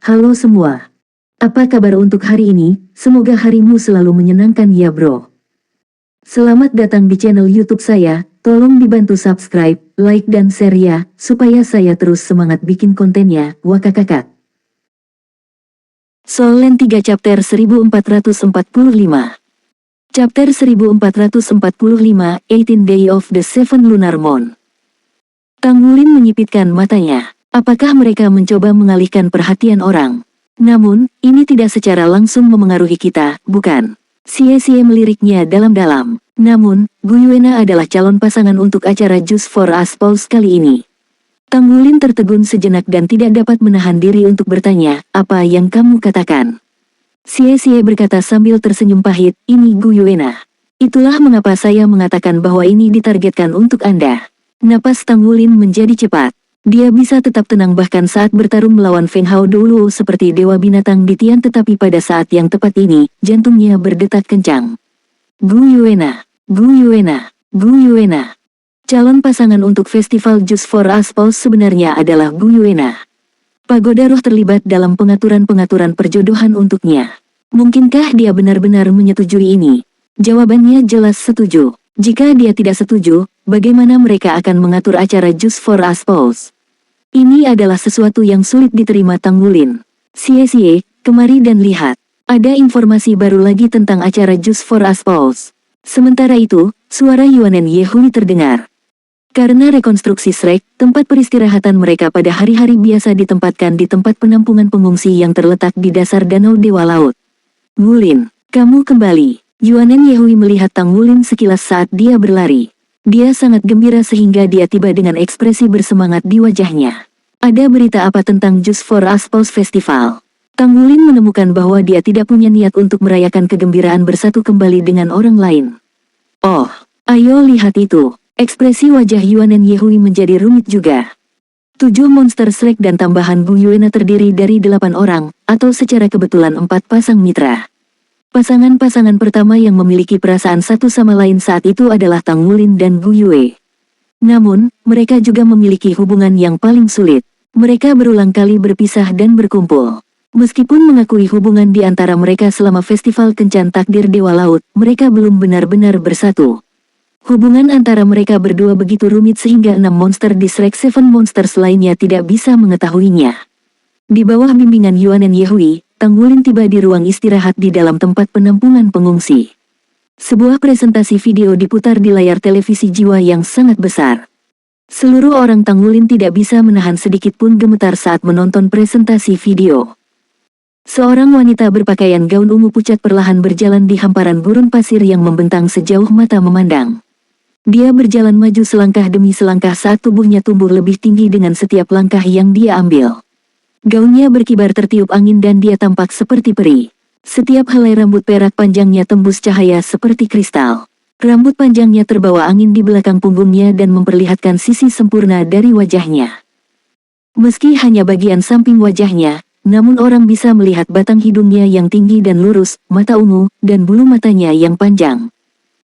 Halo semua. Apa kabar untuk hari ini? Semoga harimu selalu menyenangkan ya bro. Selamat datang di channel YouTube saya. Tolong dibantu subscribe, like dan share ya, supaya saya terus semangat bikin kontennya. Wakakakak. Solen 3 chapter 1445. Chapter 1445, 18 Day of the Seven Lunar Moon. Tanggulin menyipitkan matanya. Apakah mereka mencoba mengalihkan perhatian orang? Namun, ini tidak secara langsung memengaruhi kita, bukan? Xie meliriknya dalam-dalam. Namun, Gu Yuena adalah calon pasangan untuk acara Juice for Us Pulse kali ini. Tanggulin tertegun sejenak dan tidak dapat menahan diri untuk bertanya, apa yang kamu katakan? Xie berkata sambil tersenyum pahit, ini Gu Yuena. Itulah mengapa saya mengatakan bahwa ini ditargetkan untuk Anda. Napas Tanggulin menjadi cepat. Dia bisa tetap tenang bahkan saat bertarung melawan Feng Hao dulu seperti dewa binatang di Tian, tetapi pada saat yang tepat ini, jantungnya berdetak kencang. Gu Yuena, Gu Yuena, Gu Yuena. Calon pasangan untuk festival Juice for Us Pulse sebenarnya adalah Gu Yuena. Pagoda roh terlibat dalam pengaturan-pengaturan perjodohan untuknya. Mungkinkah dia benar-benar menyetujui ini? Jawabannya jelas setuju. Jika dia tidak setuju, bagaimana mereka akan mengatur acara Juice for Us Pulse? Ini adalah sesuatu yang sulit diterima Tanggulin. Xie, kemari dan lihat. Ada informasi baru lagi tentang acara Juice for Us Pulse. Sementara itu, suara Yuanen Yehui terdengar. Karena rekonstruksi Shrek, tempat peristirahatan mereka pada hari-hari biasa ditempatkan di tempat penampungan pengungsi yang terletak di dasar danau Dewa Laut. Ngulin, kamu kembali. Yuanen Yehui melihat Tanggulin sekilas saat dia berlari. Dia sangat gembira sehingga dia tiba dengan ekspresi bersemangat di wajahnya. Ada berita apa tentang Juice for Us Pulse Festival? Tanggulin menemukan bahwa dia tidak punya niat untuk merayakan kegembiraan bersatu kembali dengan orang lain. Oh, ayo lihat itu. Ekspresi wajah Yuanen Yehui menjadi rumit juga. 7 monster Shrek dan tambahan Gu Yuena terdiri dari 8 orang, atau secara kebetulan 4 pasang mitra. Pasangan-pasangan pertama yang memiliki perasaan satu sama lain saat itu adalah Tanggulin dan Gu Yue. Namun, mereka juga memiliki hubungan yang paling sulit. Mereka berulang kali berpisah dan berkumpul. Meskipun mengakui hubungan di antara mereka selama festival Kencan Takdir Dewa Laut, mereka belum benar-benar bersatu. Hubungan antara mereka berdua begitu rumit sehingga 6 monster di Shrek 7 Monsters lainnya tidak bisa mengetahuinya. Di bawah bimbingan Yuanen Yehui, Tanggulin tiba di ruang istirahat di dalam tempat penampungan pengungsi. Sebuah presentasi video diputar di layar televisi jiwa yang sangat besar. Seluruh orang Tanggulin tidak bisa menahan sedikit pun gemetar saat menonton presentasi video. Seorang wanita berpakaian gaun ungu pucat perlahan berjalan di hamparan gurun pasir yang membentang sejauh mata memandang. Dia berjalan maju selangkah demi selangkah saat tubuhnya tumbuh lebih tinggi dengan setiap langkah yang dia ambil. Gaunnya berkibar tertiup angin dan dia tampak seperti peri. Setiap helai rambut perak panjangnya tembus cahaya seperti kristal. Rambut panjangnya terbawa angin di belakang punggungnya dan memperlihatkan sisi sempurna dari wajahnya. Meski hanya bagian samping wajahnya, namun orang bisa melihat batang hidungnya yang tinggi dan lurus, mata ungu, dan bulu matanya yang panjang.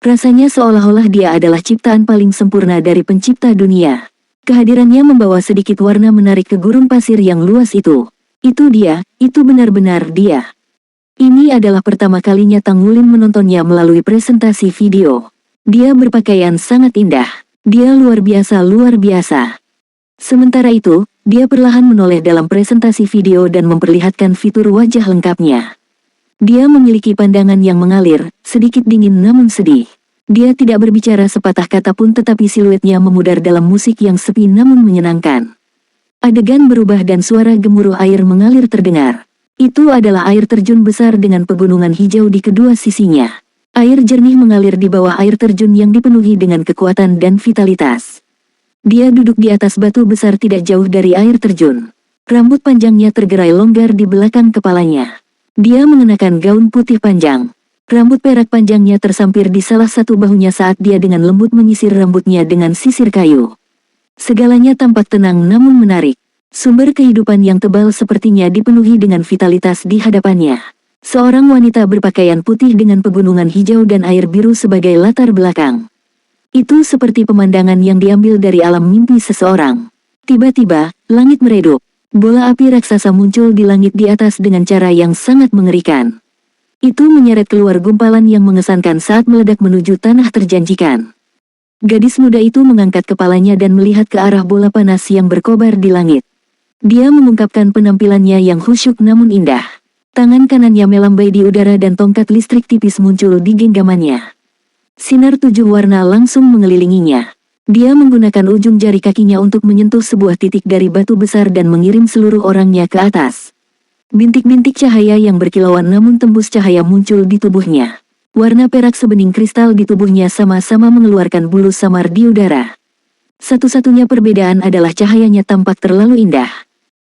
Rasanya seolah-olah dia adalah ciptaan paling sempurna dari pencipta dunia. Kehadirannya membawa sedikit warna menarik ke gurun pasir yang luas itu. Itu dia, itu benar-benar dia. Ini adalah pertama kalinya Tanggulin menontonnya melalui presentasi video. Dia berpakaian sangat indah. Dia luar biasa luar biasa. Sementara itu, dia perlahan menoleh dalam presentasi video dan memperlihatkan fitur wajah lengkapnya. Dia memiliki pandangan yang mengalir, sedikit dingin namun sedih. Dia tidak berbicara sepatah kata pun tetapi siluetnya memudar dalam musik yang sepi namun menyenangkan. Adegan berubah dan suara gemuruh air mengalir terdengar. Itu adalah air terjun besar dengan pegunungan hijau di kedua sisinya. Air jernih mengalir di bawah air terjun yang dipenuhi dengan kekuatan dan vitalitas. Dia duduk di atas batu besar tidak jauh dari air terjun. Rambut panjangnya tergerai longgar di belakang kepalanya. Dia mengenakan gaun putih panjang. Rambut perak panjangnya tersampir di salah satu bahunya saat dia dengan lembut menyisir rambutnya dengan sisir kayu. Segalanya tampak tenang namun menarik. Sumber kehidupan yang tebal sepertinya dipenuhi dengan vitalitas di hadapannya. Seorang wanita berpakaian putih dengan pegunungan hijau dan air biru sebagai latar belakang. Itu seperti pemandangan yang diambil dari alam mimpi seseorang. Tiba-tiba, langit meredup. Bola api raksasa muncul di langit di atas dengan cara yang sangat mengerikan. Itu menyeret keluar gumpalan yang mengesankan saat meledak menuju tanah terjanjikan. Gadis muda itu mengangkat kepalanya dan melihat ke arah bola panas yang berkobar di langit. Dia mengungkapkan penampilannya yang khusyuk namun indah. Tangan kanannya melambai di udara dan tongkat listrik tipis muncul di genggamannya. Sinar 7 warna langsung mengelilinginya. Dia menggunakan ujung jari kakinya untuk menyentuh sebuah titik dari batu besar dan mengirim seluruh orangnya ke atas. Bintik-bintik cahaya yang berkilauan namun tembus cahaya muncul di tubuhnya. Warna perak sebening kristal di tubuhnya sama-sama mengeluarkan bulu samar di udara. Satu-satunya perbedaan adalah cahayanya tampak terlalu indah.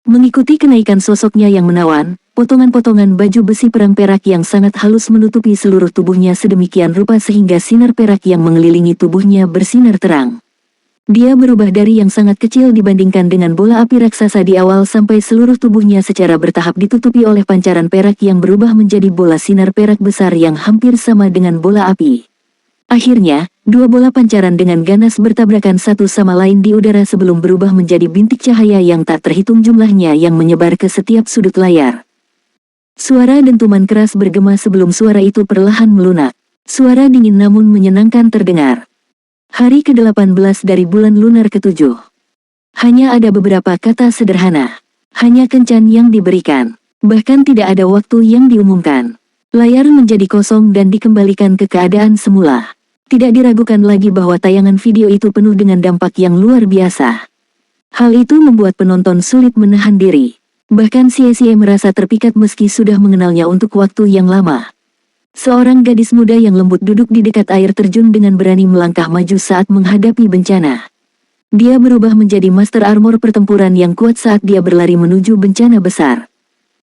Mengikuti kenaikan sosoknya yang menawan, potongan-potongan baju besi perang perak yang sangat halus menutupi seluruh tubuhnya sedemikian rupa sehingga sinar perak yang mengelilingi tubuhnya bersinar terang. Dia berubah dari yang sangat kecil dibandingkan dengan bola api raksasa di awal sampai seluruh tubuhnya secara bertahap ditutupi oleh pancaran perak yang berubah menjadi bola sinar perak besar yang hampir sama dengan bola api. Akhirnya, dua bola pancaran dengan ganas bertabrakan satu sama lain di udara sebelum berubah menjadi bintik cahaya yang tak terhitung jumlahnya yang menyebar ke setiap sudut layar. Suara dentuman keras bergema sebelum suara itu perlahan melunak. Suara dingin namun menyenangkan terdengar. Hari ke-18 dari bulan lunar ke-7. Hanya ada beberapa kata sederhana. Hanya kencan yang diberikan. Bahkan tidak ada waktu yang diumumkan. Layar menjadi kosong dan dikembalikan ke keadaan semula. Tidak diragukan lagi bahwa tayangan video itu penuh dengan dampak yang luar biasa. Hal itu membuat penonton sulit menahan diri. Bahkan Xie merasa terpikat meski sudah mengenalnya untuk waktu yang lama. Seorang gadis muda yang lembut duduk di dekat air terjun dengan berani melangkah maju saat menghadapi bencana. Dia berubah menjadi master armor pertempuran yang kuat saat dia berlari menuju bencana besar.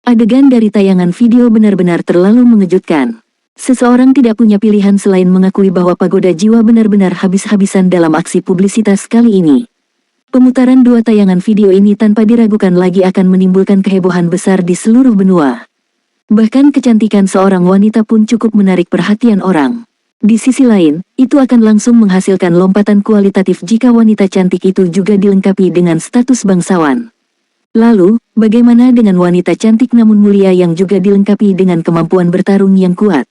Adegan dari tayangan video benar-benar terlalu mengejutkan. Seseorang tidak punya pilihan selain mengakui bahwa Pagoda Jiwa benar-benar habis-habisan dalam aksi publisitas kali ini. Pemutaran dua tayangan video ini tanpa diragukan lagi akan menimbulkan kehebohan besar di seluruh benua. Bahkan kecantikan seorang wanita pun cukup menarik perhatian orang. Di sisi lain, itu akan langsung menghasilkan lompatan kualitatif jika wanita cantik itu juga dilengkapi dengan status bangsawan. Lalu, bagaimana dengan wanita cantik namun mulia yang juga dilengkapi dengan kemampuan bertarung yang kuat?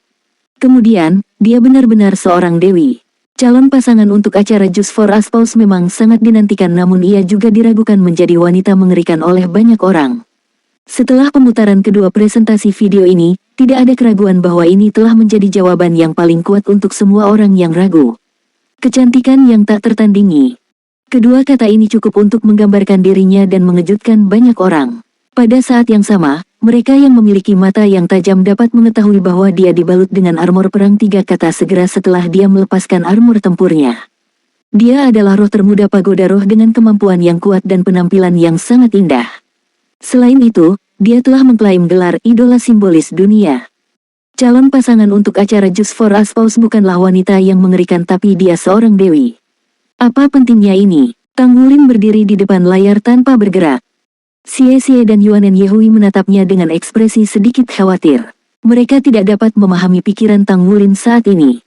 Kemudian, dia benar-benar seorang dewi. Calon pasangan untuk acara Just for a Spouse memang sangat dinantikan namun ia juga diragukan menjadi wanita mengerikan oleh banyak orang. Setelah pemutaran kedua presentasi video ini, tidak ada keraguan bahwa ini telah menjadi jawaban yang paling kuat untuk semua orang yang ragu. Kecantikan yang tak tertandingi. Kedua kata ini cukup untuk menggambarkan dirinya dan mengejutkan banyak orang. Pada saat yang sama, mereka yang memiliki mata yang tajam dapat mengetahui bahwa dia dibalut dengan armor perang. Tiga kata segera setelah dia melepaskan armor tempurnya. Dia adalah roh termuda Pagoda Roh dengan kemampuan yang kuat dan penampilan yang sangat indah. Selain itu, dia telah mengklaim gelar idola simbolis dunia. Calon pasangan untuk acara Just for a Spouse bukanlah wanita yang mengerikan tapi dia seorang dewi. Apa pentingnya ini? Tang Wulin berdiri di depan layar tanpa bergerak. Xie dan Yuanen Yehui menatapnya dengan ekspresi sedikit khawatir. Mereka tidak dapat memahami pikiran Tang Wulin saat ini.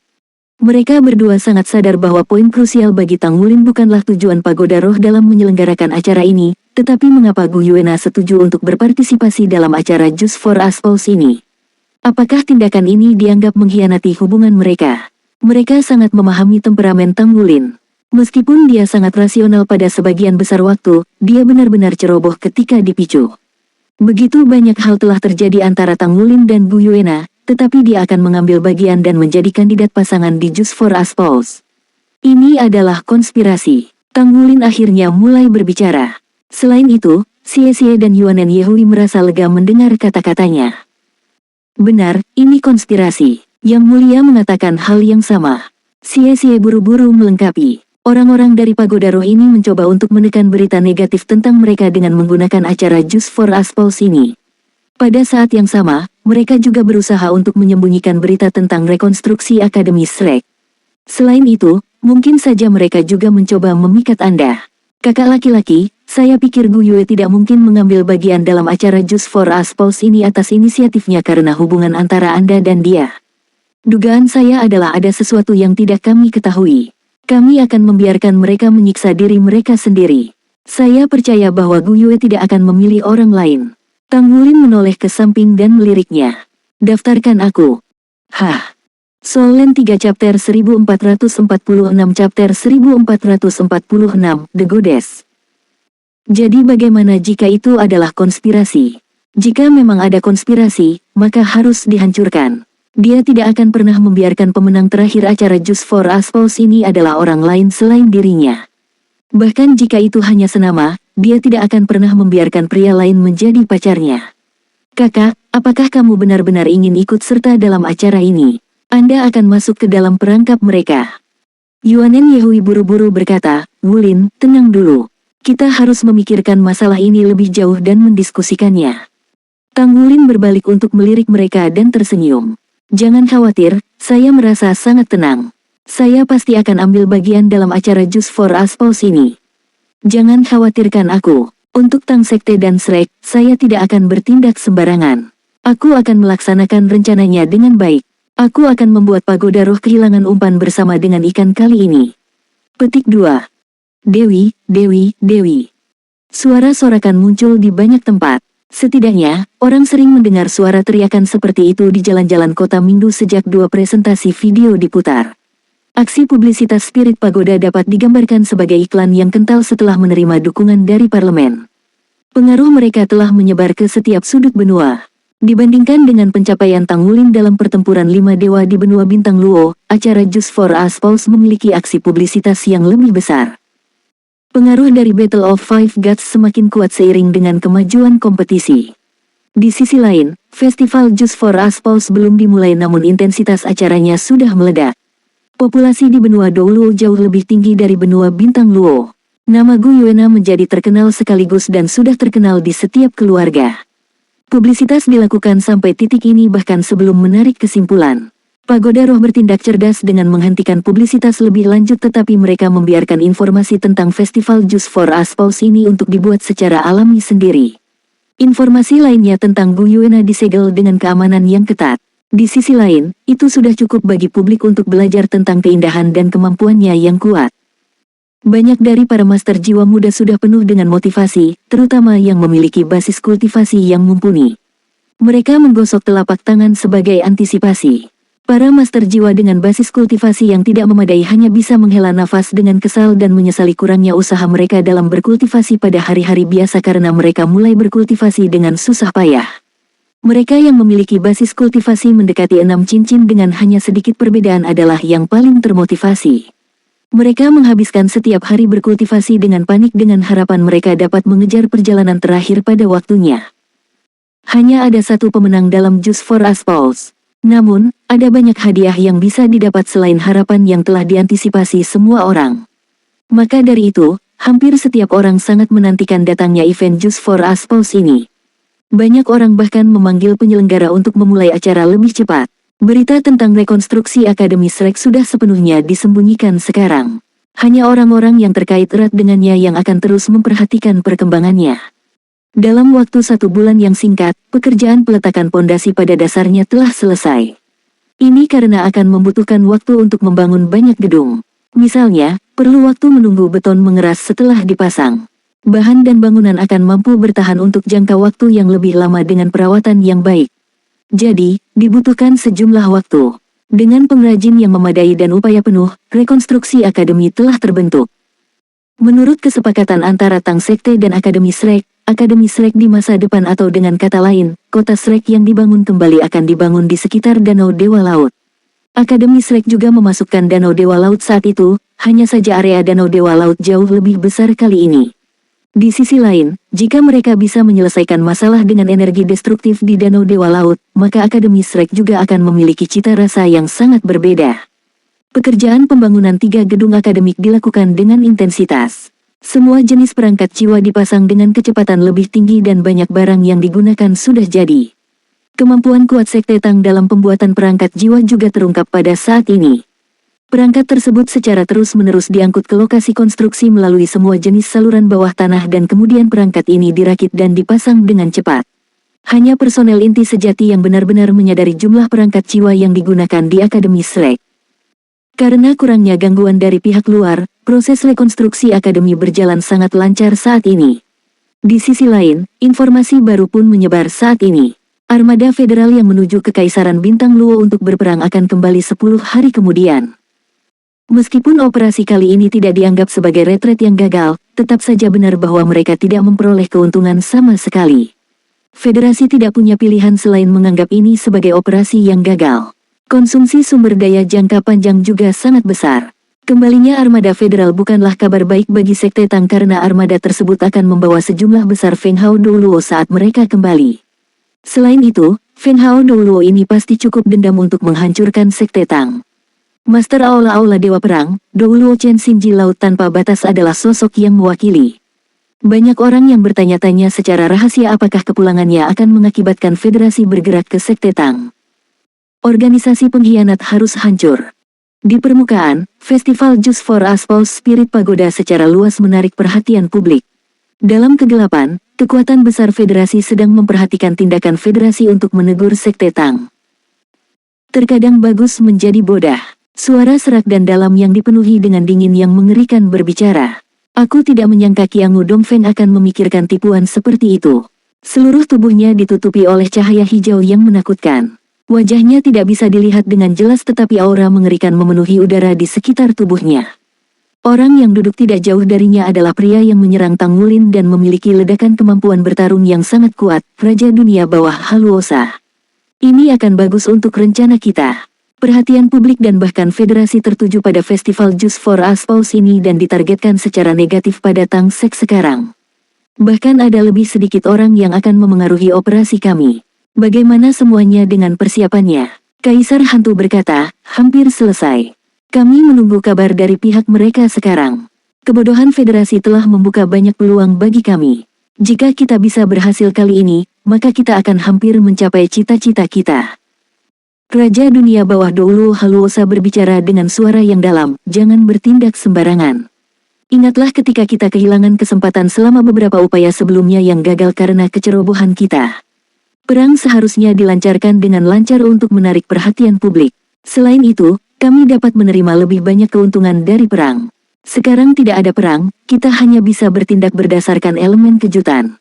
Mereka berdua sangat sadar bahwa poin krusial bagi Tang Wulin bukanlah tujuan Pagoda Roh dalam menyelenggarakan acara ini, tetapi mengapa Gu Yuena setuju untuk berpartisipasi dalam acara Just for a Spouse ini. Apakah tindakan ini dianggap mengkhianati hubungan mereka? Mereka sangat memahami temperamen Tang Wulin. Meskipun dia sangat rasional pada sebagian besar waktu, dia benar-benar ceroboh ketika dipicu. Begitu banyak hal telah terjadi antara Tang Wulin dan Gu Yuena, tetapi dia akan mengambil bagian dan menjadi kandidat pasangan di Just for a Spouse. Ini adalah konspirasi. Tang Wulin akhirnya mulai berbicara. Selain itu, Xie dan Yuanen Yehui merasa lega mendengar kata-katanya. Benar, ini konspirasi. Yang Mulia mengatakan hal yang sama. Xie buru-buru melengkapi. Orang-orang dari Pagoda Roh ini mencoba untuk menekan berita negatif tentang mereka dengan menggunakan acara Just for a Spouse ini. Pada saat yang sama, mereka juga berusaha untuk menyembunyikan berita tentang rekonstruksi Akademi Shrek. Selain itu, mungkin saja mereka juga mencoba memikat Anda. Kakak laki-laki, saya pikir Gu Yue tidak mungkin mengambil bagian dalam acara Just for a Spouse ini atas inisiatifnya karena hubungan antara Anda dan dia. Dugaan saya adalah ada sesuatu yang tidak kami ketahui. Kami akan membiarkan mereka menyiksa diri mereka sendiri. Saya percaya bahwa Gu Yue tidak akan memilih orang lain. Tang Wulin menoleh ke samping dan meliriknya. Daftarkan aku. Hah. Solen 3 chapter 1446 chapter 1446 The Goddess. Jadi bagaimana jika itu adalah konspirasi? Jika memang ada konspirasi, maka harus dihancurkan. Dia tidak akan pernah membiarkan pemenang terakhir acara Just for Aspals ini adalah orang lain selain dirinya. Bahkan jika itu hanya senama, dia tidak akan pernah membiarkan pria lain menjadi pacarnya. Kakak, apakah kamu benar-benar ingin ikut serta dalam acara ini? Anda akan masuk ke dalam perangkap mereka. Yuanen Yehui buru-buru berkata, Wulin, tenang dulu. Kita harus memikirkan masalah ini lebih jauh dan mendiskusikannya. Tang Wulin berbalik untuk melirik mereka dan tersenyum. Jangan khawatir, saya merasa sangat tenang. Saya pasti akan ambil bagian dalam acara Just for Aspals ini. Jangan khawatirkan aku. Untuk Tang Sekte dan Shrek, saya tidak akan bertindak sembarangan. Aku akan melaksanakan rencananya dengan baik. Aku akan membuat pagoda roh kehilangan umpan bersama dengan ikan kali ini. Petik 2. Dewi, Dewi, Dewi. Suara sorakan muncul di banyak tempat. Setidaknya, orang sering mendengar suara teriakan seperti itu di jalan-jalan kota Mingdu sejak 2 presentasi video diputar. Aksi publisitas Spirit Pagoda dapat digambarkan sebagai iklan yang kental setelah menerima dukungan dari parlemen. Pengaruh mereka telah menyebar ke setiap sudut benua. Dibandingkan dengan pencapaian Tang Wulin dalam pertempuran 5 dewa di benua bintang Luo, acara Just for Aspals memiliki aksi publisitas yang lebih besar. Pengaruh dari Battle of Five Gods semakin kuat seiring dengan kemajuan kompetisi. Di sisi lain, festival Just for Aspals belum dimulai namun intensitas acaranya sudah meledak. Populasi di benua Douluo jauh lebih tinggi dari benua bintang Luo. Nama Gu Yuena menjadi terkenal sekaligus dan sudah terkenal di setiap keluarga. Publisitas dilakukan sampai titik ini bahkan sebelum menarik kesimpulan. Pagoda Roh bertindak cerdas dengan menghentikan publisitas lebih lanjut tetapi mereka membiarkan informasi tentang festival Just for Aspals ini untuk dibuat secara alami sendiri. Informasi lainnya tentang Gu Yuena disegel dengan keamanan yang ketat. Di sisi lain, itu sudah cukup bagi publik untuk belajar tentang keindahan dan kemampuannya yang kuat. Banyak dari para master jiwa muda sudah penuh dengan motivasi, terutama yang memiliki basis kultivasi yang mumpuni. Mereka menggosok telapak tangan sebagai antisipasi. Para master jiwa dengan basis kultivasi yang tidak memadai hanya bisa menghela nafas dengan kesal dan menyesali kurangnya usaha mereka dalam berkultivasi pada hari-hari biasa karena mereka mulai berkultivasi dengan susah payah. Mereka yang memiliki basis kultivasi mendekati 6 cincin dengan hanya sedikit perbedaan adalah yang paling termotivasi. Mereka menghabiskan setiap hari berkultivasi dengan panik dengan harapan mereka dapat mengejar perjalanan terakhir pada waktunya. Hanya ada satu pemenang dalam Just for Aspals. Namun, ada banyak hadiah yang bisa didapat selain harapan yang telah diantisipasi semua orang. Maka dari itu, hampir setiap orang sangat menantikan datangnya event Just for Aspals ini. Banyak orang bahkan memanggil penyelenggara untuk memulai acara lebih cepat. Berita tentang rekonstruksi Akademi Shrek sudah sepenuhnya disembunyikan sekarang. Hanya orang-orang yang terkait erat dengannya yang akan terus memperhatikan perkembangannya. Dalam waktu 1 bulan yang singkat, pekerjaan peletakan pondasi pada dasarnya telah selesai. Ini karena akan membutuhkan waktu untuk membangun banyak gedung. Misalnya, perlu waktu menunggu beton mengeras setelah dipasang. Bahan dan bangunan akan mampu bertahan untuk jangka waktu yang lebih lama dengan perawatan yang baik. Jadi, dibutuhkan sejumlah waktu. Dengan pengrajin yang memadai dan upaya penuh, rekonstruksi akademi telah terbentuk. Menurut kesepakatan antara Tang Sekte dan Akademi Shrek di masa depan atau dengan kata lain, kota Shrek yang dibangun kembali akan dibangun di sekitar Danau Dewa Laut. Akademi Shrek juga memasukkan Danau Dewa Laut saat itu, hanya saja area Danau Dewa Laut jauh lebih besar kali ini. Di sisi lain, jika mereka bisa menyelesaikan masalah dengan energi destruktif di Danau Dewa Laut, maka Akademi Shrek juga akan memiliki cita rasa yang sangat berbeda. Pekerjaan pembangunan 3 gedung akademik dilakukan dengan intensitas. Semua jenis perangkat jiwa dipasang dengan kecepatan lebih tinggi dan banyak barang yang digunakan sudah jadi. Kemampuan kuat Sekte Tang dalam pembuatan perangkat jiwa juga terungkap pada saat ini. Perangkat tersebut secara terus-menerus diangkut ke lokasi konstruksi melalui semua jenis saluran bawah tanah dan kemudian perangkat ini dirakit dan dipasang dengan cepat. Hanya personel inti sejati yang benar-benar menyadari jumlah perangkat jiwa yang digunakan di Akademi Shrek. Karena kurangnya gangguan dari pihak luar, proses rekonstruksi akademi berjalan sangat lancar saat ini. Di sisi lain, informasi baru pun menyebar saat ini. Armada federal yang menuju Kekaisaran Bintang Luo untuk berperang akan kembali 10 hari kemudian. Meskipun operasi kali ini tidak dianggap sebagai retret yang gagal, tetap saja benar bahwa mereka tidak memperoleh keuntungan sama sekali. Federasi tidak punya pilihan selain menganggap ini sebagai operasi yang gagal. Konsumsi sumber daya jangka panjang juga sangat besar. Kembalinya armada federal bukanlah kabar baik bagi Sekte Tang karena armada tersebut akan membawa sejumlah besar Feng Hao Douluo saat mereka kembali. Selain itu, Feng Hao Douluo ini pasti cukup dendam untuk menghancurkan Sekte Tang. Master Aula-Aula Dewa Perang, Douluo Chen Xinji Laut Tanpa Batas adalah sosok yang mewakili. Banyak orang yang bertanya-tanya secara rahasia apakah kepulangannya akan mengakibatkan federasi bergerak ke Sekte Tang. Organisasi pengkhianat harus hancur. Di permukaan, Festival Just for Us Pause Spirit Pagoda secara luas menarik perhatian publik. Dalam kegelapan, kekuatan besar federasi sedang memperhatikan tindakan federasi untuk menegur Sekte Tang. Terkadang bagus menjadi bodah. Suara serak dan dalam yang dipenuhi dengan dingin yang mengerikan berbicara. Aku tidak menyangka Qiangu Dongfeng akan memikirkan tipuan seperti itu. Seluruh tubuhnya ditutupi oleh cahaya hijau yang menakutkan. Wajahnya tidak bisa dilihat dengan jelas tetapi aura mengerikan memenuhi udara di sekitar tubuhnya. Orang yang duduk tidak jauh darinya adalah pria yang menyerang Tang Wulin dan memiliki ledakan kemampuan bertarung yang sangat kuat, Raja Dunia Bawah Haluosa. Ini akan bagus untuk rencana kita. Perhatian publik dan bahkan federasi tertuju pada festival Just for Us Pause ini dan ditargetkan secara negatif pada Tang Sek sekarang. Bahkan ada lebih sedikit orang yang akan memengaruhi operasi kami. Bagaimana semuanya dengan persiapannya? Kaisar Hantu berkata, hampir selesai. Kami menunggu kabar dari pihak mereka sekarang. Kebodohan federasi telah membuka banyak peluang bagi kami. Jika kita bisa berhasil kali ini, maka kita akan hampir mencapai cita-cita kita. Raja Dunia Bawah Douluo Haluosa berbicara dengan suara yang dalam, jangan bertindak sembarangan. Ingatlah ketika kita kehilangan kesempatan selama beberapa upaya sebelumnya yang gagal karena kecerobohan kita. Perang seharusnya dilancarkan dengan lancar untuk menarik perhatian publik. Selain itu, kami dapat menerima lebih banyak keuntungan dari perang. Sekarang tidak ada perang, kita hanya bisa bertindak berdasarkan elemen kejutan.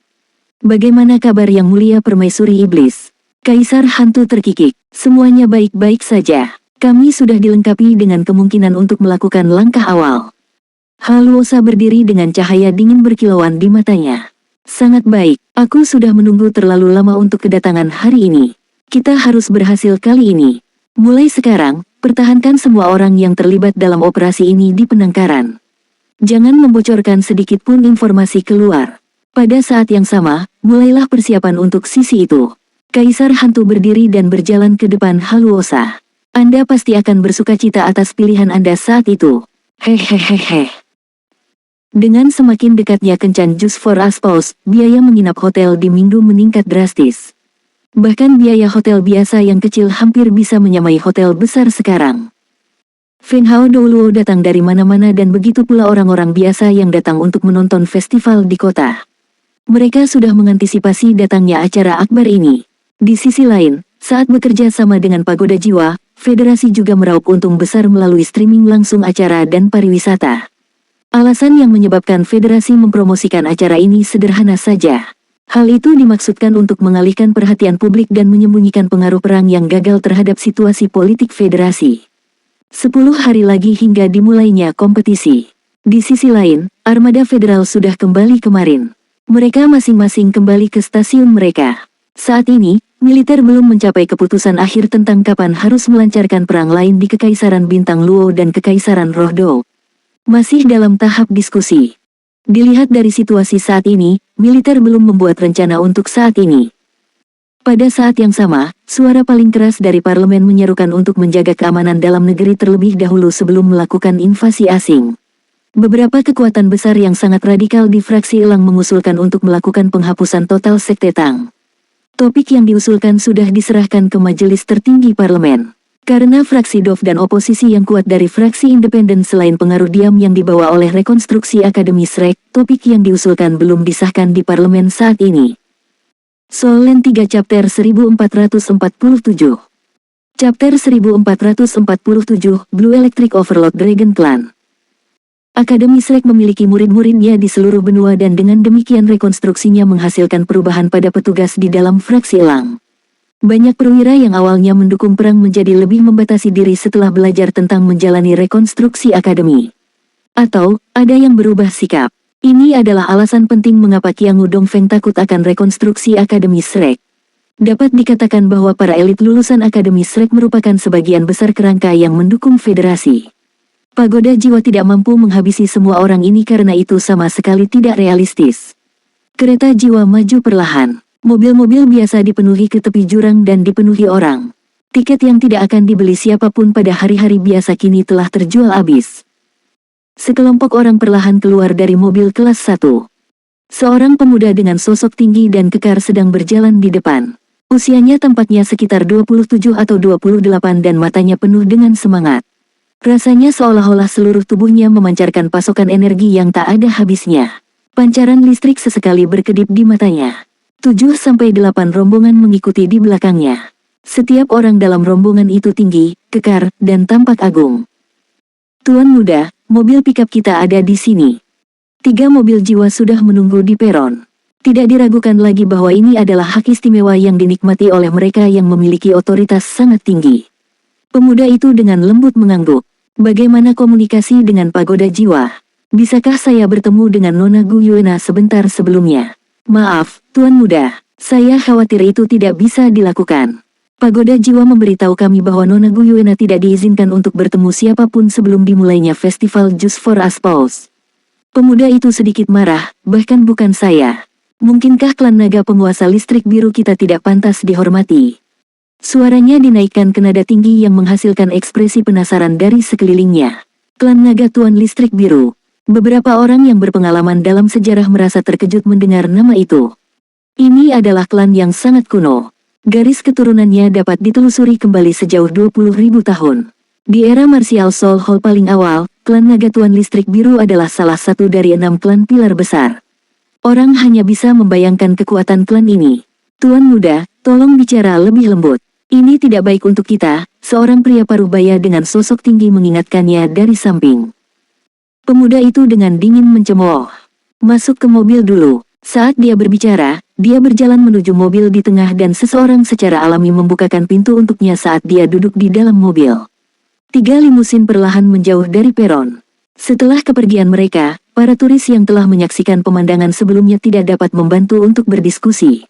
Bagaimana kabar Yang Mulia Permaisuri Iblis? Kaisar Hantu terkikik. Semuanya baik-baik saja. Kami sudah dilengkapi dengan kemungkinan untuk melakukan langkah awal. Haluosa berdiri dengan cahaya dingin berkilauan di matanya. Sangat baik, aku sudah menunggu terlalu lama untuk kedatangan hari ini. Kita harus berhasil kali ini. Mulai sekarang, pertahankan semua orang yang terlibat dalam operasi ini di penangkaran. Jangan membocorkan sedikit pun informasi keluar. Pada saat yang sama, mulailah persiapan untuk sisi itu. Kaisar Hantu berdiri dan berjalan ke depan Haluosa. Anda pasti akan bersukacita atas pilihan Anda saat itu. Hehehehe. Dengan semakin dekatnya kencan Just for Us Pause, biaya menginap hotel di Mingdu meningkat drastis. Bahkan biaya hotel biasa yang kecil hampir bisa menyamai hotel besar sekarang. Feng Hao Douluo datang dari mana-mana dan begitu pula orang-orang biasa yang datang untuk menonton festival di kota. Mereka sudah mengantisipasi datangnya acara akbar ini. Di sisi lain, saat bekerja sama dengan Pagoda Jiwa, federasi juga meraup untung besar melalui streaming langsung acara dan pariwisata. Alasan yang menyebabkan federasi mempromosikan acara ini sederhana saja. Hal itu dimaksudkan untuk mengalihkan perhatian publik dan menyembunyikan pengaruh perang yang gagal terhadap situasi politik federasi. 10 hari lagi hingga dimulainya kompetisi. Di sisi lain, armada federal sudah kembali kemarin. Mereka masing-masing kembali ke stasiun mereka. Saat ini, militer belum mencapai keputusan akhir tentang kapan harus melancarkan perang lain di Kekaisaran Bintang Luo dan Kekaisaran Roh Dou. Masih dalam tahap diskusi. Dilihat dari situasi saat ini, militer belum membuat rencana untuk saat ini. Pada saat yang sama, suara paling keras dari parlemen menyerukan untuk menjaga keamanan dalam negeri terlebih dahulu sebelum melakukan invasi asing. Beberapa kekuatan besar yang sangat radikal di fraksi Elang mengusulkan untuk melakukan penghapusan total Sekte Tang. Topik yang diusulkan sudah diserahkan ke majelis tertinggi parlemen. Karena fraksi DOF dan oposisi yang kuat dari fraksi independen selain pengaruh diam yang dibawa oleh rekonstruksi Akademi Shrek, topik yang diusulkan belum disahkan di parlemen saat ini. Solen 3 Chapter 1447. Chapter 1447, Blue Electric Overload Dragon Clan. Akademi Shrek memiliki murid-muridnya di seluruh benua dan dengan demikian rekonstruksinya menghasilkan perubahan pada petugas di dalam fraksi elang. Banyak perwira yang awalnya mendukung perang menjadi lebih membatasi diri setelah belajar tentang menjalani rekonstruksi akademi. Atau, ada yang berubah sikap. Ini adalah alasan penting mengapa Qiangu Dongfeng takut akan rekonstruksi Akademi Shrek. Dapat dikatakan bahwa para elit lulusan Akademi Shrek merupakan sebagian besar kerangka yang mendukung federasi. Pagoda jiwa tidak mampu menghabisi semua orang ini karena itu sama sekali tidak realistis. Kereta jiwa maju perlahan. Mobil-mobil biasa dipenuhi ke tepi jurang dan dipenuhi orang. Tiket yang tidak akan dibeli siapapun pada hari-hari biasa kini telah terjual habis. Sekelompok orang perlahan keluar dari mobil kelas 1. Seorang pemuda dengan sosok tinggi dan kekar sedang berjalan di depan. Usianya tampaknya sekitar 27 atau 28 dan matanya penuh dengan semangat. Rasanya seolah-olah seluruh tubuhnya memancarkan pasokan energi yang tak ada habisnya. Pancaran listrik sesekali berkedip di matanya. 7-8 rombongan mengikuti di belakangnya. Setiap orang dalam rombongan itu tinggi, kekar, dan tampak agung. Tuan muda, mobil pikap kita ada di sini. 3 mobil jiwa sudah menunggu di peron. Tidak diragukan lagi bahwa ini adalah hak istimewa yang dinikmati oleh mereka yang memiliki otoritas sangat tinggi. Pemuda itu dengan lembut mengangguk. Bagaimana komunikasi dengan pagoda jiwa? Bisakah saya bertemu dengan Nona Gu Yuena sebentar sebelumnya? Maaf, Tuan Muda, saya khawatir itu tidak bisa dilakukan. Pagoda jiwa memberitahu kami bahwa Nona Gu Yuena tidak diizinkan untuk bertemu siapapun sebelum dimulainya festival Just for Us Pause. Pemuda itu sedikit marah, bahkan bukan saya. Mungkinkah klan naga penguasa listrik biru kita tidak pantas dihormati? Suaranya dinaikkan ke nada tinggi yang menghasilkan ekspresi penasaran dari sekelilingnya. Klan naga Tuan Listrik Biru. Beberapa orang yang berpengalaman dalam sejarah merasa terkejut mendengar nama itu. Ini adalah klan yang sangat kuno. Garis keturunannya dapat ditelusuri kembali sejauh 20.000 tahun. Di era Martial Soul Hall paling awal, klan naga Tuan Listrik Biru adalah salah satu dari 6 klan pilar besar. Orang hanya bisa membayangkan kekuatan klan ini. Tuan muda, tolong bicara lebih lembut. Ini tidak baik untuk kita, seorang pria parubaya dengan sosok tinggi mengingatkannya dari samping. Pemuda itu dengan dingin mencemooh. Masuk ke mobil dulu. Saat dia berbicara, dia berjalan menuju mobil di tengah dan seseorang secara alami membukakan pintu untuknya saat dia duduk di dalam mobil. 3 limusin perlahan menjauh dari peron. Setelah kepergian mereka, para turis yang telah menyaksikan pemandangan sebelumnya tidak dapat membantu untuk berdiskusi.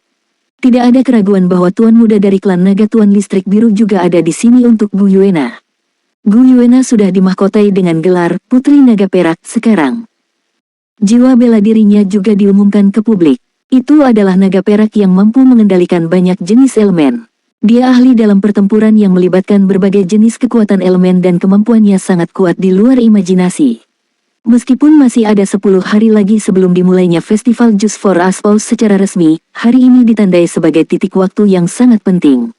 Tidak ada keraguan bahwa tuan muda dari klan naga Tuan Listrik Biru juga ada di sini untuk Gu Yuena. Gu Yuena sudah dimahkotai dengan gelar Putri Naga Perak sekarang. Jiwa bela dirinya juga diumumkan ke publik. Itu adalah naga perak yang mampu mengendalikan banyak jenis elemen. Dia ahli dalam pertempuran yang melibatkan berbagai jenis kekuatan elemen dan kemampuannya sangat kuat di luar imajinasi. Meskipun masih ada 10 hari lagi sebelum dimulainya festival Just for Us Pause secara resmi, hari ini ditandai sebagai titik waktu yang sangat penting.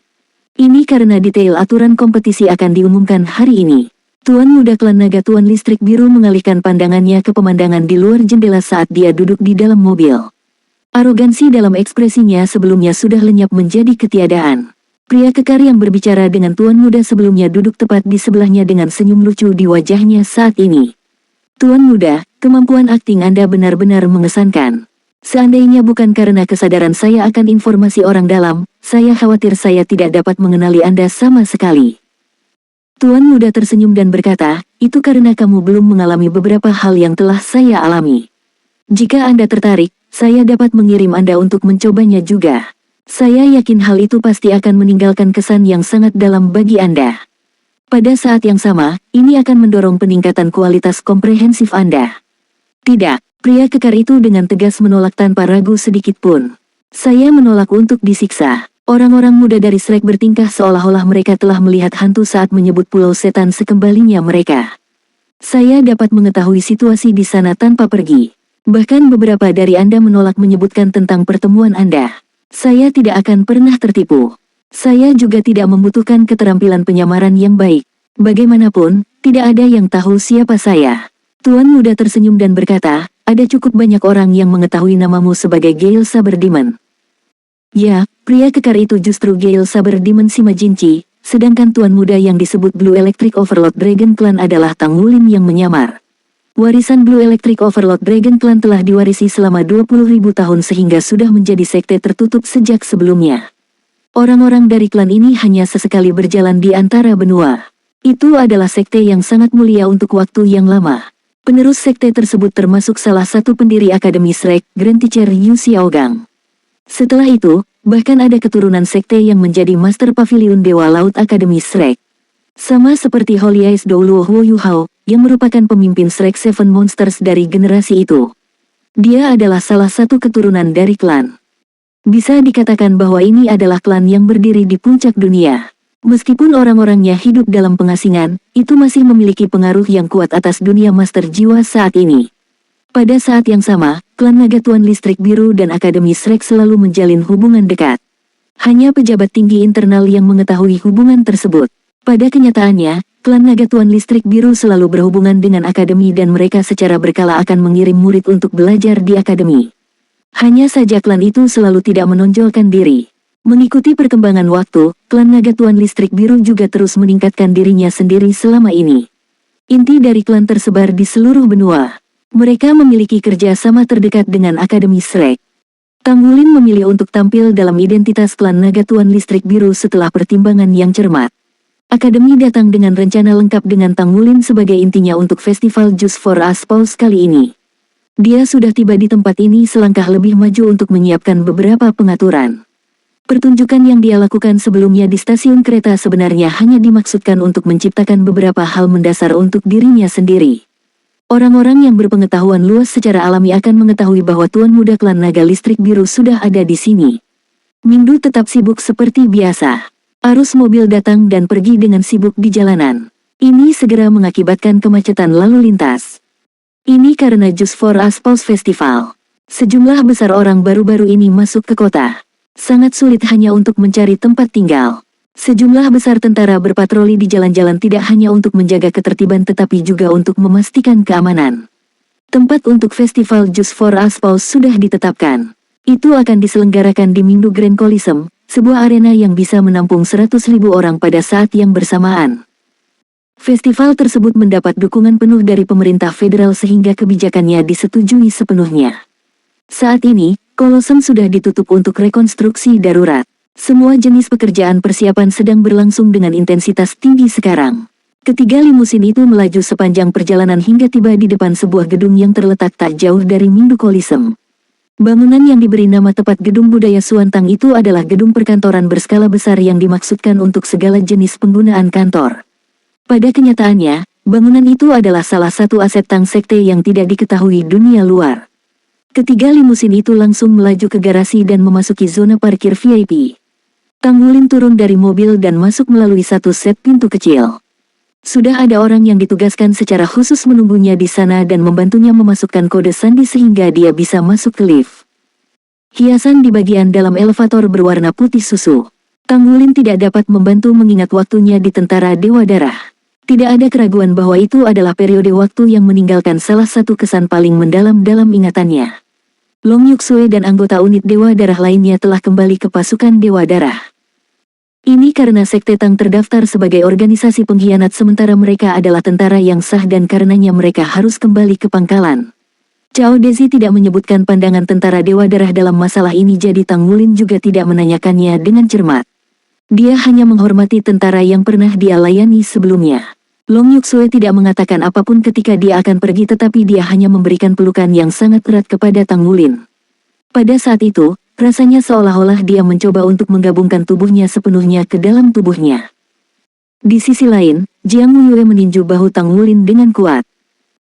Ini karena detail aturan kompetisi akan diumumkan hari ini. Tuan muda klan naga Tuan Listrik Biru mengalihkan pandangannya ke pemandangan di luar jendela saat dia duduk di dalam mobil. Arogansi dalam ekspresinya sebelumnya sudah lenyap menjadi ketiadaan. Pria kekar yang berbicara dengan tuan muda sebelumnya duduk tepat di sebelahnya dengan senyum lucu di wajahnya saat ini. Tuan muda, kemampuan akting Anda benar-benar mengesankan. Seandainya bukan karena kesadaran saya akan informasi orang dalam, saya khawatir saya tidak dapat mengenali Anda sama sekali. Tuan muda tersenyum dan berkata, itu karena kamu belum mengalami beberapa hal yang telah saya alami. Jika Anda tertarik, saya dapat mengirim Anda untuk mencobanya juga. Saya yakin hal itu pasti akan meninggalkan kesan yang sangat dalam bagi Anda. Pada saat yang sama, ini akan mendorong peningkatan kualitas komprehensif Anda. Tidak. Pria kekar itu dengan tegas menolak tanpa ragu sedikit pun. Saya menolak untuk disiksa. Orang-orang muda dari Shrek bertingkah seolah-olah mereka telah melihat hantu saat menyebut pulau setan sekembalinya mereka. Saya dapat mengetahui situasi di sana tanpa pergi. Bahkan beberapa dari Anda menolak menyebutkan tentang pertemuan Anda. Saya tidak akan pernah tertipu. Saya juga tidak membutuhkan keterampilan penyamaran yang baik. Bagaimanapun, tidak ada yang tahu siapa saya. Tuan muda tersenyum dan berkata, ada cukup banyak orang yang mengetahui namamu sebagai Gale Saber Demon. Ya, pria kekar itu justru Gale Saber Demon Shimajinchi, sedangkan tuan muda yang disebut Blue Electric Overlord Dragon Clan adalah Tang Wulin yang menyamar. Warisan Blue Electric Overlord Dragon Clan telah diwarisi selama 20.000 tahun sehingga sudah menjadi sekte tertutup sejak sebelumnya. Orang-orang dari klan ini hanya sesekali berjalan di antara benua. Itu adalah sekte yang sangat mulia untuk waktu yang lama. Penerus sekte tersebut termasuk salah satu pendiri Akademi Shrek, Grand Teacher Yu Xiaogang. Setelah itu, bahkan ada keturunan sekte yang menjadi Master Pavilion Dewa Laut Akademi Shrek. Sama seperti Holy Eyes Douluo Huo Yuhao, yang merupakan pemimpin Shrek Seven Monsters dari generasi itu. Dia adalah salah satu keturunan dari klan. Bisa dikatakan bahwa ini adalah klan yang berdiri di puncak dunia. Meskipun orang-orangnya hidup dalam pengasingan, itu masih memiliki pengaruh yang kuat atas dunia Master Jiwa saat ini. Pada saat yang sama, klan Naga Tuan Listrik Biru dan Akademi Shrek selalu menjalin hubungan dekat. Hanya pejabat tinggi internal yang mengetahui hubungan tersebut. Pada kenyataannya, klan Naga Tuan Listrik Biru selalu berhubungan dengan Akademi dan mereka secara berkala akan mengirim murid untuk belajar di Akademi. Hanya saja klan itu selalu tidak menonjolkan diri. Mengikuti perkembangan waktu, klan Naga Tuan Listrik Biru juga terus meningkatkan dirinya sendiri selama ini. Inti dari klan tersebar di seluruh benua. Mereka memiliki kerjasama terdekat dengan Akademi Shrek. Tang Wulin memilih untuk tampil dalam identitas klan Naga Tuan Listrik Biru setelah pertimbangan yang cermat. Akademi datang dengan rencana lengkap dengan Tang Wulin sebagai intinya untuk festival Just for Us Pause kali ini. Dia sudah tiba di tempat ini selangkah lebih maju untuk menyiapkan beberapa pengaturan. Pertunjukan yang dia lakukan sebelumnya di stasiun kereta sebenarnya hanya dimaksudkan untuk menciptakan beberapa hal mendasar untuk dirinya sendiri. Orang-orang yang berpengetahuan luas secara alami akan mengetahui bahwa Tuan Muda Klan Naga Listrik Biru sudah ada di sini. Minggu tetap sibuk seperti biasa. Arus mobil datang dan pergi dengan sibuk di jalanan. Ini segera mengakibatkan kemacetan lalu lintas. Ini karena Just for Us Pause Festival. Sejumlah besar orang baru-baru ini masuk ke kota. Sangat sulit hanya untuk mencari tempat tinggal. Sejumlah besar tentara berpatroli di jalan-jalan tidak hanya untuk menjaga ketertiban tetapi juga untuk memastikan keamanan. Tempat untuk festival Just for Us Pause sudah ditetapkan. Itu akan diselenggarakan di Minggu Grand Coliseum, sebuah arena yang bisa menampung 100.000 orang pada saat yang bersamaan. Festival tersebut mendapat dukungan penuh dari pemerintah federal sehingga kebijakannya disetujui sepenuhnya. Saat ini, Coliseum sudah ditutup untuk rekonstruksi darurat. Semua jenis pekerjaan persiapan sedang berlangsung dengan intensitas tinggi sekarang. Ketiga limusin itu melaju sepanjang perjalanan hingga tiba di depan sebuah gedung yang terletak tak jauh dari Minggu Coliseum. Bangunan yang diberi nama tepat Gedung Budaya Suantang itu adalah gedung perkantoran berskala besar yang dimaksudkan untuk segala jenis penggunaan kantor. Pada kenyataannya, bangunan itu adalah salah satu aset Tang Sekte yang tidak diketahui dunia luar. Ketiga limusin itu langsung melaju ke garasi dan memasuki zona parkir VIP. Tang Wulin turun dari mobil dan masuk melalui satu set pintu kecil. Sudah ada orang yang ditugaskan secara khusus menunggunya di sana dan membantunya memasukkan kode sandi sehingga dia bisa masuk ke lift. Hiasan di bagian dalam elevator berwarna putih susu. Tang Wulin tidak dapat membantu mengingat waktunya di Tentara Dewa Darah. Tidak ada keraguan bahwa itu adalah periode waktu yang meninggalkan salah satu kesan paling mendalam dalam ingatannya. Long Yuxue dan anggota unit Dewa Darah lainnya telah kembali ke pasukan Dewa Darah. Ini karena Sekte Tang terdaftar sebagai organisasi pengkhianat sementara mereka adalah tentara yang sah dan karenanya mereka harus kembali ke pangkalan. Cao Dezi tidak menyebutkan pandangan tentara Dewa Darah dalam masalah ini jadi Tang Wulin juga tidak menanyakannya dengan cermat. Dia hanya menghormati tentara yang pernah dia layani sebelumnya. Long Yuxue tidak mengatakan apapun ketika dia akan pergi tetapi dia hanya memberikan pelukan yang sangat erat kepada Tang Wulin. Pada saat itu, rasanya seolah-olah dia mencoba untuk menggabungkan tubuhnya sepenuhnya ke dalam tubuhnya. Di sisi lain, Jiang Yue meninju bahu Tang Wulin dengan kuat.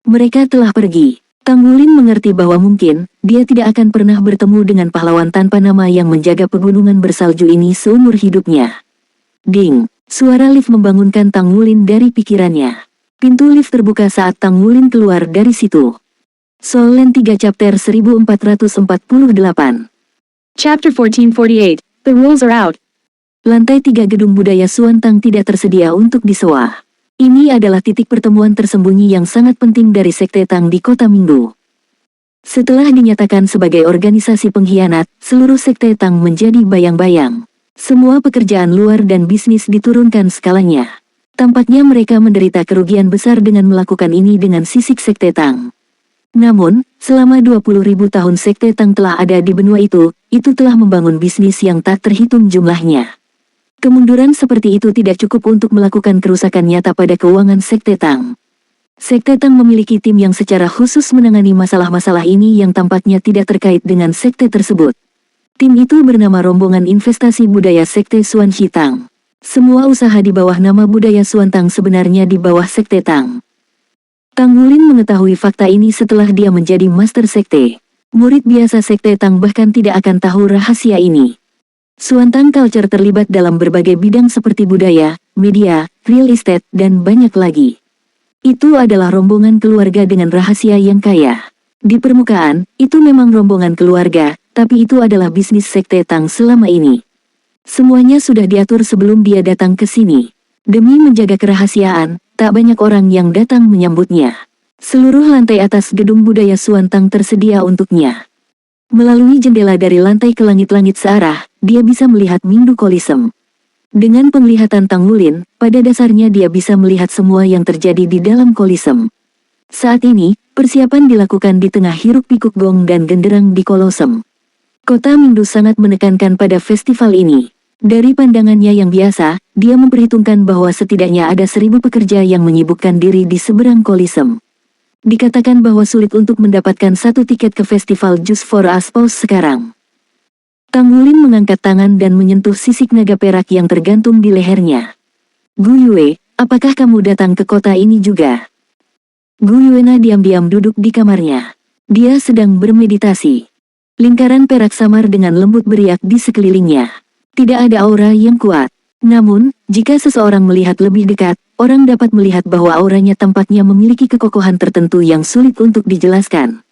Mereka telah pergi. Tang Wulin mengerti bahwa mungkin, dia tidak akan pernah bertemu dengan pahlawan tanpa nama yang menjaga pegunungan bersalju ini seumur hidupnya. Ding! Suara lift membangunkan Tang Wulin dari pikirannya. Pintu lift terbuka saat Tang Wulin keluar dari situ. Soul Land 3 Chapter 1448. Chapter 1448, The Rules Are Out. Lantai 3 Gedung Budaya Suantang tidak tersedia untuk disewa. Ini adalah titik pertemuan tersembunyi yang sangat penting dari Sekte Tang di Kota Minggu. Setelah dinyatakan sebagai organisasi pengkhianat, seluruh Sekte Tang menjadi bayang-bayang. Semua pekerjaan luar dan bisnis diturunkan skalanya. Tampaknya mereka menderita kerugian besar dengan melakukan ini dengan sisik Sekte Tang. Namun, selama 20.000 tahun Sekte Tang telah ada di benua itu telah membangun bisnis yang tak terhitung jumlahnya. Kemunduran seperti itu tidak cukup untuk melakukan kerusakan nyata pada keuangan Sekte Tang. Sekte Tang memiliki tim yang secara khusus menangani masalah-masalah ini yang tampaknya tidak terkait dengan sekte tersebut. Tim itu bernama Rombongan Investasi Budaya Sekte Xuan Shi Tang. Semua usaha di bawah nama budaya Xuan Tang sebenarnya di bawah Sekte Tang. Tang Wulin mengetahui fakta ini setelah dia menjadi master sekte. Murid biasa Sekte Tang bahkan tidak akan tahu rahasia ini. Xuan Tang Culture terlibat dalam berbagai bidang seperti budaya, media, real estate, dan banyak lagi. Itu adalah rombongan keluarga dengan rahasia yang kaya. Di permukaan, itu memang rombongan keluarga, tapi itu adalah bisnis Sekte Tang selama ini. Semuanya sudah diatur sebelum dia datang ke sini. Demi menjaga kerahasiaan, tak banyak orang yang datang menyambutnya. Seluruh lantai atas gedung budaya Xuan Tang tersedia untuknya. Melalui jendela dari lantai ke langit-langit searah, dia bisa melihat Mingdu Coliseum. Dengan penglihatan Tang Wulin, pada dasarnya dia bisa melihat semua yang terjadi di dalam Coliseum. Saat ini, persiapan dilakukan di tengah hiruk-pikuk gong dan genderang di Coliseum. Kota Mingdu sangat menekankan pada festival ini. Dari pandangannya yang biasa, dia memperhitungkan bahwa setidaknya ada 1.000 pekerja yang menyibukkan diri di seberang Coliseum. Dikatakan bahwa sulit untuk mendapatkan satu tiket ke festival Just for a Spouse sekarang. Tang Wulin mengangkat tangan dan menyentuh sisik naga perak yang tergantung di lehernya. Gu Yue, apakah kamu datang ke kota ini juga? Gu Yuena diam-diam duduk di kamarnya. Dia sedang bermeditasi. Lingkaran perak samar dengan lembut beriak di sekelilingnya. Tidak ada aura yang kuat. Namun, jika seseorang melihat lebih dekat, orang dapat melihat bahwa auranya tampaknya memiliki kekokohan tertentu yang sulit untuk dijelaskan.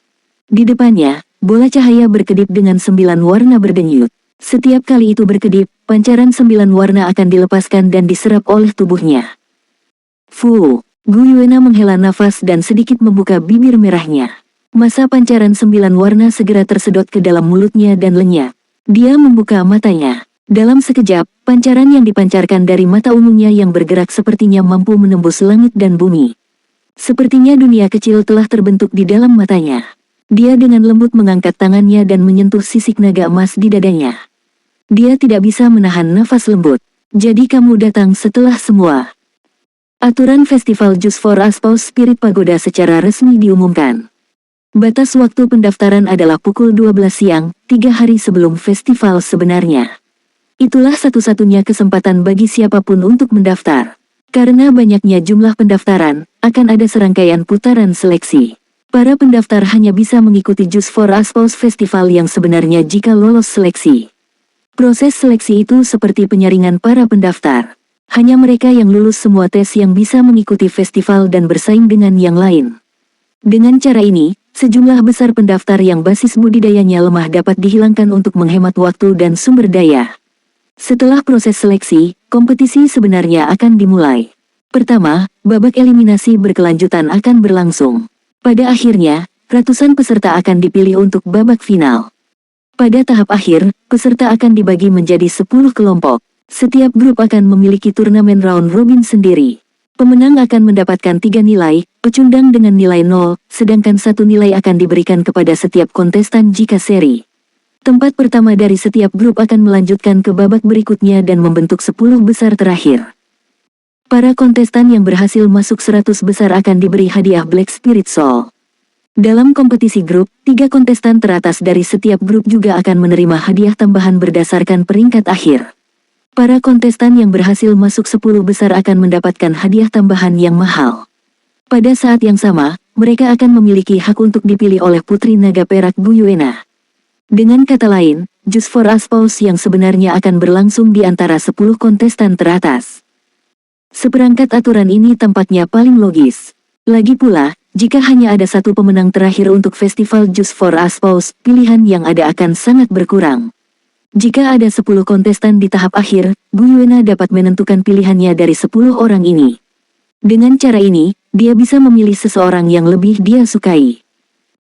Di depannya, bola cahaya berkedip dengan 9 warna berdenyut. Setiap kali itu berkedip, pancaran 9 warna akan dilepaskan dan diserap oleh tubuhnya. Fu, Gu Yuena menghela nafas dan sedikit membuka bibir merahnya. Masa pancaran 9 warna segera tersedot ke dalam mulutnya dan lenyap. Dia membuka matanya. Dalam sekejap, pancaran yang dipancarkan dari mata ungunya yang bergerak sepertinya mampu menembus langit dan bumi. Sepertinya dunia kecil telah terbentuk di dalam matanya. Dia dengan lembut mengangkat tangannya dan menyentuh sisik naga emas di dadanya. Dia tidak bisa menahan nafas lembut. Jadi kamu datang setelah semua. Aturan Festival Just for a Spouse Spirit Pagoda secara resmi diumumkan. Batas waktu pendaftaran adalah pukul 12 siang, 3 hari sebelum festival sebenarnya. Itulah satu-satunya kesempatan bagi siapapun untuk mendaftar. Karena banyaknya jumlah pendaftaran, akan ada serangkaian putaran seleksi. Para pendaftar hanya bisa mengikuti Just for a Spouse Festival yang sebenarnya jika lolos seleksi. Proses seleksi itu seperti penyaringan para pendaftar. Hanya mereka yang lulus semua tes yang bisa mengikuti festival dan bersaing dengan yang lain. Dengan cara ini, sejumlah besar pendaftar yang basis budidayanya lemah dapat dihilangkan untuk menghemat waktu dan sumber daya. Setelah proses seleksi, kompetisi sebenarnya akan dimulai. Pertama, babak eliminasi berkelanjutan akan berlangsung. Pada akhirnya, ratusan peserta akan dipilih untuk babak final. Pada tahap akhir, peserta akan dibagi menjadi 10 kelompok. Setiap grup akan memiliki turnamen round robin sendiri. Pemenang akan mendapatkan 3 nilai, pecundang dengan nilai 0, sedangkan 1 nilai akan diberikan kepada setiap kontestan jika seri. Tempat pertama dari setiap grup akan melanjutkan ke babak berikutnya dan membentuk 10 besar terakhir. Para kontestan yang berhasil masuk 100 besar akan diberi hadiah Black Spirit Soul. Dalam kompetisi grup, 3 kontestan teratas dari setiap grup juga akan menerima hadiah tambahan berdasarkan peringkat akhir. Para kontestan yang berhasil masuk 10 besar akan mendapatkan hadiah tambahan yang mahal. Pada saat yang sama, mereka akan memiliki hak untuk dipilih oleh Putri Naga Perak Gu Yuena. Dengan kata lain, Just for a Spouse yang sebenarnya akan berlangsung di antara 10 kontestan teratas. Seperangkat aturan ini tampaknya paling logis. Lagi pula, jika hanya ada satu pemenang terakhir untuk festival Just for a Spouse, pilihan yang ada akan sangat berkurang. Jika ada 10 kontestan di tahap akhir, Gu Yuena dapat menentukan pilihannya dari 10 orang ini. Dengan cara ini, dia bisa memilih seseorang yang lebih dia sukai.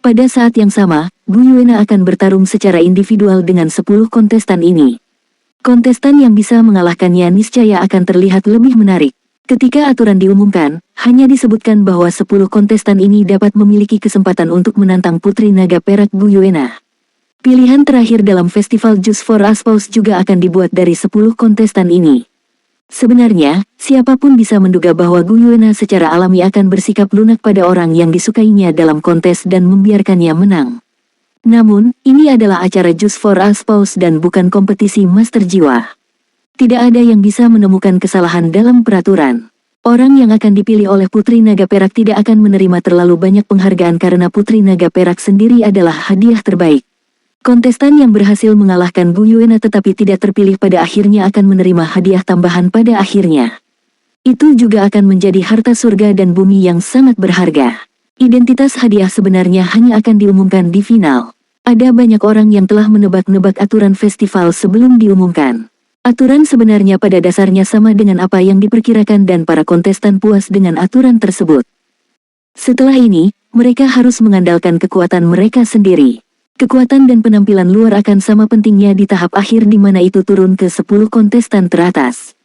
Pada saat yang sama, Gu Yuena akan bertarung secara individual dengan 10 kontestan ini. Kontestan yang bisa mengalahkannya niscaya akan terlihat lebih menarik. Ketika aturan diumumkan, hanya disebutkan bahwa 10 kontestan ini dapat memiliki kesempatan untuk menantang Putri Naga Perak Gu Yuena. Pilihan terakhir dalam festival Just for a Spouse juga akan dibuat dari 10 kontestan ini. Sebenarnya, siapapun bisa menduga bahwa Gu Yuena secara alami akan bersikap lunak pada orang yang disukainya dalam kontes dan membiarkannya menang. Namun, ini adalah acara Just for a Spouse dan bukan kompetisi master jiwa. Tidak ada yang bisa menemukan kesalahan dalam peraturan. Orang yang akan dipilih oleh Putri Naga Perak tidak akan menerima terlalu banyak penghargaan karena Putri Naga Perak sendiri adalah hadiah terbaik. Kontestan yang berhasil mengalahkan Gu Yuena tetapi tidak terpilih pada akhirnya akan menerima hadiah tambahan pada akhirnya. Itu juga akan menjadi harta surga dan bumi yang sangat berharga. Identitas hadiah sebenarnya hanya akan diumumkan di final. Ada banyak orang yang telah menebak-nebak aturan festival sebelum diumumkan. Aturan sebenarnya pada dasarnya sama dengan apa yang diperkirakan dan para kontestan puas dengan aturan tersebut. Setelah ini, mereka harus mengandalkan kekuatan mereka sendiri. Kekuatan dan penampilan luar akan sama pentingnya di tahap akhir di mana itu turun ke 10 kontestan teratas.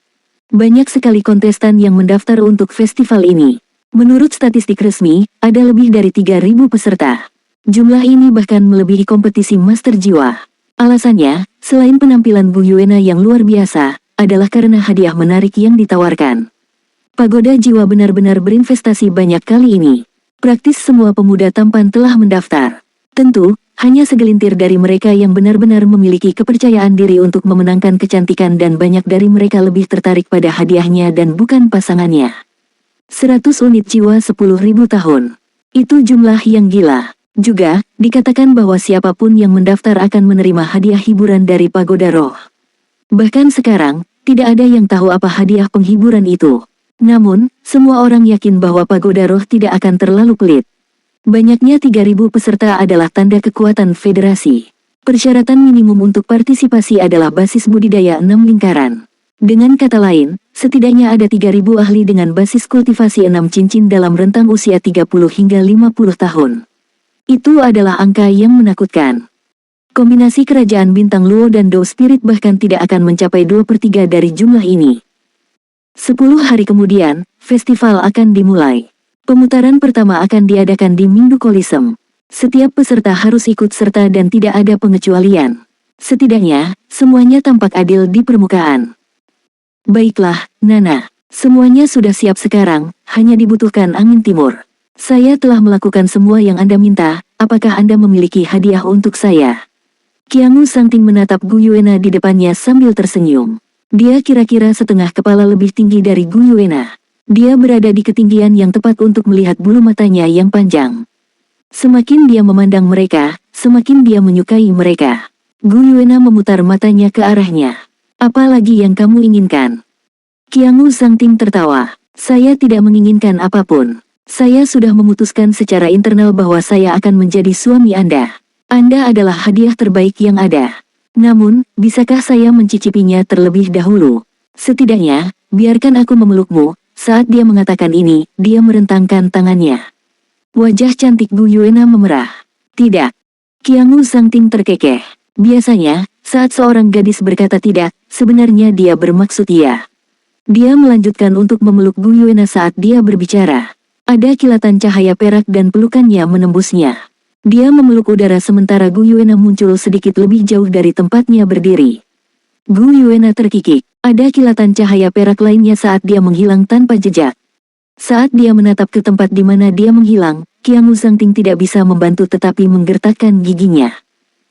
Banyak sekali kontestan yang mendaftar untuk festival ini. Menurut statistik resmi, ada lebih dari 3.000 peserta. Jumlah ini bahkan melebihi kompetisi master jiwa. Alasannya, selain penampilan Gu Yuena yang luar biasa, adalah karena hadiah menarik yang ditawarkan. Pagoda Jiwa benar-benar berinvestasi banyak kali ini. Praktis semua pemuda tampan telah mendaftar. Tentu, hanya segelintir dari mereka yang benar-benar memiliki kepercayaan diri untuk memenangkan kecantikan dan banyak dari mereka lebih tertarik pada hadiahnya dan bukan pasangannya. 100 unit jiwa 10.000 tahun. Itu jumlah yang gila. Juga, dikatakan bahwa siapapun yang mendaftar akan menerima hadiah hiburan dari Pagoda Roh. Bahkan sekarang, tidak ada yang tahu apa hadiah penghiburan itu. Namun, semua orang yakin bahwa Pagoda Roh tidak akan terlalu pelit. Banyaknya 3.000 peserta adalah tanda kekuatan federasi. Persyaratan minimum untuk partisipasi adalah basis budidaya 6 lingkaran. Dengan kata lain, setidaknya ada 3.000 ahli dengan basis kultivasi 6 cincin dalam rentang usia 30 hingga 50 tahun. Itu adalah angka yang menakutkan. Kombinasi kerajaan bintang Luo dan Dou Spirit bahkan tidak akan mencapai 2/3 dari jumlah ini. 10 hari kemudian, festival akan dimulai. Pemutaran pertama akan diadakan di Minggu Coliseum. Setiap peserta harus ikut serta dan tidak ada pengecualian. Setidaknya, semuanya tampak adil di permukaan. Baiklah, Nana. Semuanya sudah siap sekarang, hanya dibutuhkan angin timur. Saya telah melakukan semua yang Anda minta, apakah Anda memiliki hadiah untuk saya? Qiangu Sangting menatap Gu Yuena di depannya sambil tersenyum. Dia kira-kira setengah kepala lebih tinggi dari Gu Yuena. Dia berada di ketinggian yang tepat untuk melihat bulu matanya yang panjang. Semakin dia memandang mereka, semakin dia menyukai mereka. Gu Yuena memutar matanya ke arahnya. Apa lagi yang kamu inginkan? Qiangu Sangting tertawa. Saya tidak menginginkan apapun. Saya sudah memutuskan secara internal bahwa saya akan menjadi suami Anda. Anda adalah hadiah terbaik yang ada. Namun, bisakah saya mencicipinya terlebih dahulu? Setidaknya, biarkan aku memelukmu. Saat dia mengatakan ini, dia merentangkan tangannya. Wajah cantik Gu Yuena memerah. Tidak. Qiangu Sangting terkekeh. Biasanya, saat seorang gadis berkata tidak, sebenarnya dia bermaksud iya. Dia melanjutkan untuk memeluk Gu Yuena saat dia berbicara. Ada kilatan cahaya perak dan pelukannya menembusnya. Dia memeluk udara sementara Gu Yuena muncul sedikit lebih jauh dari tempatnya berdiri. Gu Yuena terkikik. Ada kilatan cahaya perak lainnya saat dia menghilang tanpa jejak. Saat dia menatap ke tempat di mana dia menghilang, Qiangu Sangting tidak bisa membantu tetapi menggertakkan giginya.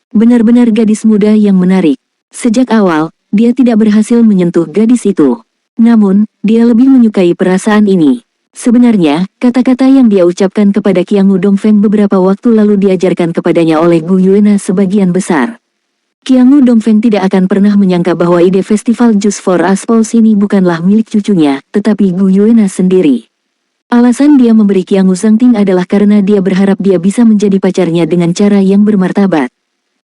Benar-benar gadis muda yang menarik. Sejak awal, dia tidak berhasil menyentuh gadis itu. Namun, dia lebih menyukai perasaan ini. Sebenarnya, kata-kata yang dia ucapkan kepada Qiangu Dongfeng beberapa waktu lalu diajarkan kepadanya oleh Gu Yuena sebagian besar. Qiangu Dongfeng tidak akan pernah menyangka bahwa ide festival Just for a Spouse ini bukanlah milik cucunya, tetapi Gu Yuena sendiri. Alasan dia memberi Qiangu Sangting adalah karena dia berharap dia bisa menjadi pacarnya dengan cara yang bermartabat.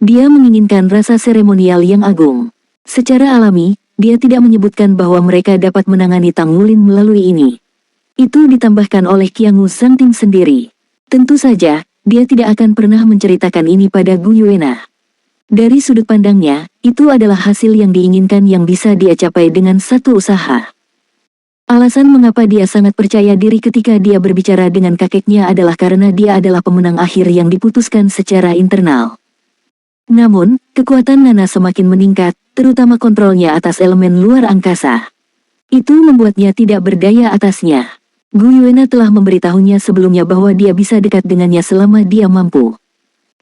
Dia menginginkan rasa seremonial yang agung. Secara alami, dia tidak menyebutkan bahwa mereka dapat menangani Tang Wulin melalui ini. Itu ditambahkan oleh Qiangu Sangting sendiri. Tentu saja, dia tidak akan pernah menceritakan ini pada Gu Yuena. Dari sudut pandangnya, itu adalah hasil yang diinginkan yang bisa dia capai dengan satu usaha. Alasan mengapa dia sangat percaya diri ketika dia berbicara dengan kakeknya adalah karena dia adalah pemenang akhir yang diputuskan secara internal. Namun, kekuatan Nana semakin meningkat, terutama kontrolnya atas elemen luar angkasa. Itu membuatnya tidak berdaya atasnya. Gu Yuena telah memberitahunya sebelumnya bahwa dia bisa dekat dengannya selama dia mampu.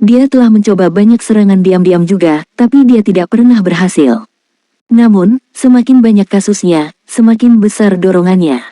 Dia telah mencoba banyak serangan diam-diam juga, tapi dia tidak pernah berhasil. Namun, semakin banyak kasusnya, semakin besar dorongannya.